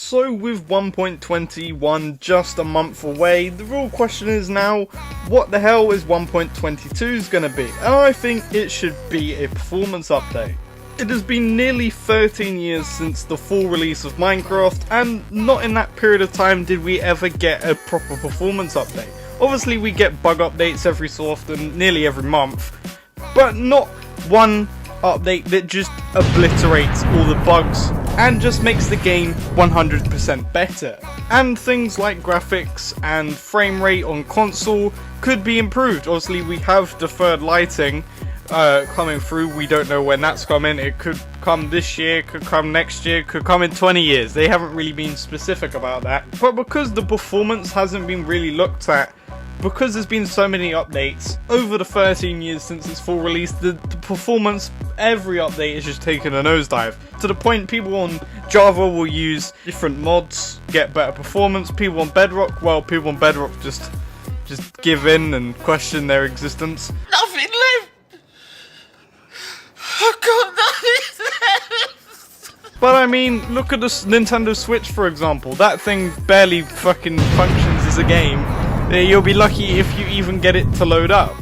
So with 1.21 just a month away, the real question is now, what the hell is 1.22 going to be? And I think it should be a performance update. It has been nearly 13 years since the full release of Minecraft, and not in that period of time did we ever get a proper performance update. Obviously we get bug updates every so often, nearly every month, but not one update that just obliterates all the bugs and just makes the game 100% better. And things like graphics and frame rate on console could be improved. Obviously we have deferred lighting coming through. We don't know when that's coming. It could come this year, could come next year, could come in 20 years. They haven't really been specific about that. But because the performance hasn't been really looked at, because there's been so many updates over the 13 years since its full release, the performance, every update is just taking a nosedive. To the point people on Java will use different mods, get better performance. People on Bedrock, well, people on Bedrock just give in and question their existence. Nothing left! I've got nothing left! But I mean, look at the Nintendo Switch for example. That thing barely fucking functions as a game. You'll be lucky if you even get it to load up.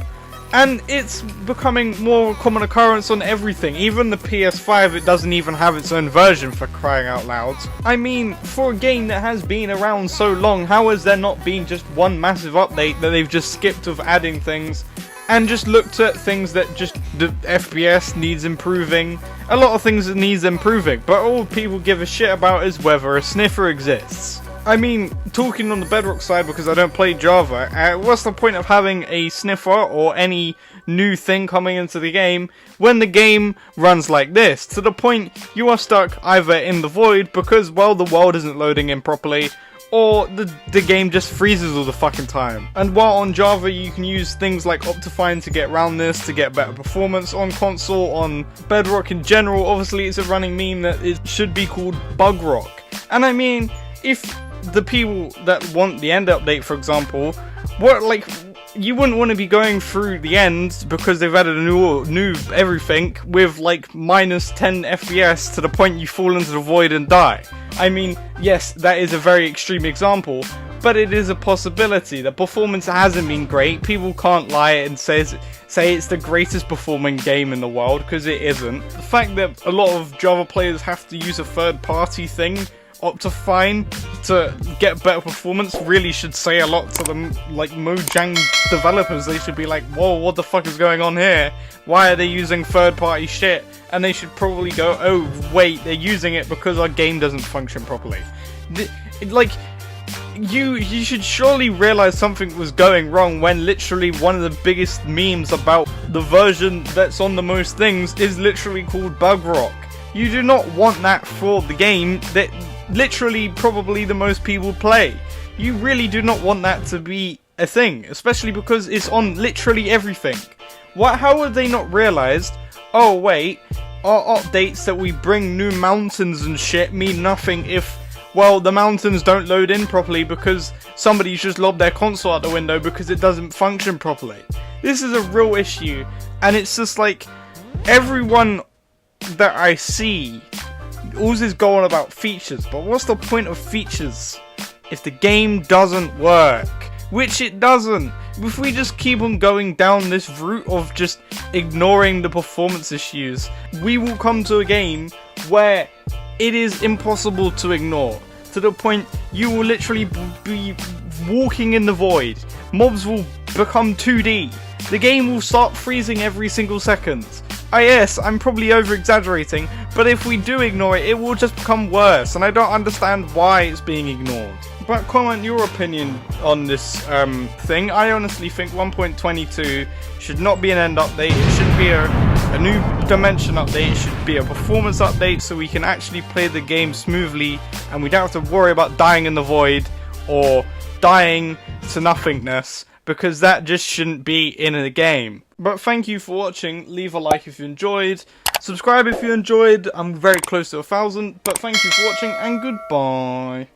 And it's becoming more common occurrence on everything. Even the PS5, it doesn't even have its own version, for crying out loud. I mean, for a game that has been around so long, how has there not been just one massive update that they've just skipped of adding things and just looked at things that just the FPS needs improving, a lot of things that needs improving, but all people give a shit about is whether a sniffer exists. I mean, talking on the Bedrock side, because I don't play Java, what's the point of having a sniffer or any new thing coming into the game when the game runs like this? To the point you are stuck either in the void because, well, the world isn't loading in properly, or the game just freezes all the fucking time. And while on Java you can use things like Optifine to get around this, to get better performance on console, on Bedrock in general, obviously it's a running meme that it should be called Bug Rock. And I mean, if the people that want the end update, for example, you wouldn't want to be going through the end because they've added a new everything with like minus 10 FPS to the point you fall into the void and die. I mean, yes, that is a very extreme example, but it is a possibility. The performance hasn't been great. People can't lie and say it's the greatest performing game in the world, because it isn't. The fact that a lot of Java players have to use a third-party thing, Optifine, to get better performance really should say a lot to them, like Mojang developers. They should be like, whoa, what the fuck is going on here? Why are they using third-party shit? And they should probably go, oh wait, they're using it because our game doesn't function properly. You should surely realize something was going wrong when literally one of the biggest memes about the version that's on the most things is literally called Bug Rock. You do not want that for the game that literally probably the most people play. You really do not want that to be a thing, especially because it's on literally everything. How have they not realized, oh wait, our updates that we bring new mountains and shit mean nothing if, well, the mountains don't load in properly because somebody's just lobbed their console out the window because it doesn't function properly. This is a real issue, and it's just like, everyone that I see always go on about features, but what's the point of features if the game doesn't work? Which it doesn't. If we just keep on going down this route of just ignoring the performance issues, we will come to a game where it is impossible to ignore, to the point you will literally be walking in the void. Mobs will become 2D. The game will start freezing every single second. Yes, I'm probably over-exaggerating, but if we do ignore it, it will just become worse, and I don't understand why it's being ignored. But comment your opinion on this thing. I honestly think 1.22 should not be an end update. It shouldn't be a new dimension update. It should be a performance update so we can actually play the game smoothly and we don't have to worry about dying in the void or dying to nothingness, because that just shouldn't be in a game. But thank you for watching. Leave a like if you enjoyed. Subscribe if you enjoyed. I'm very close to 1,000. But thank you for watching and goodbye.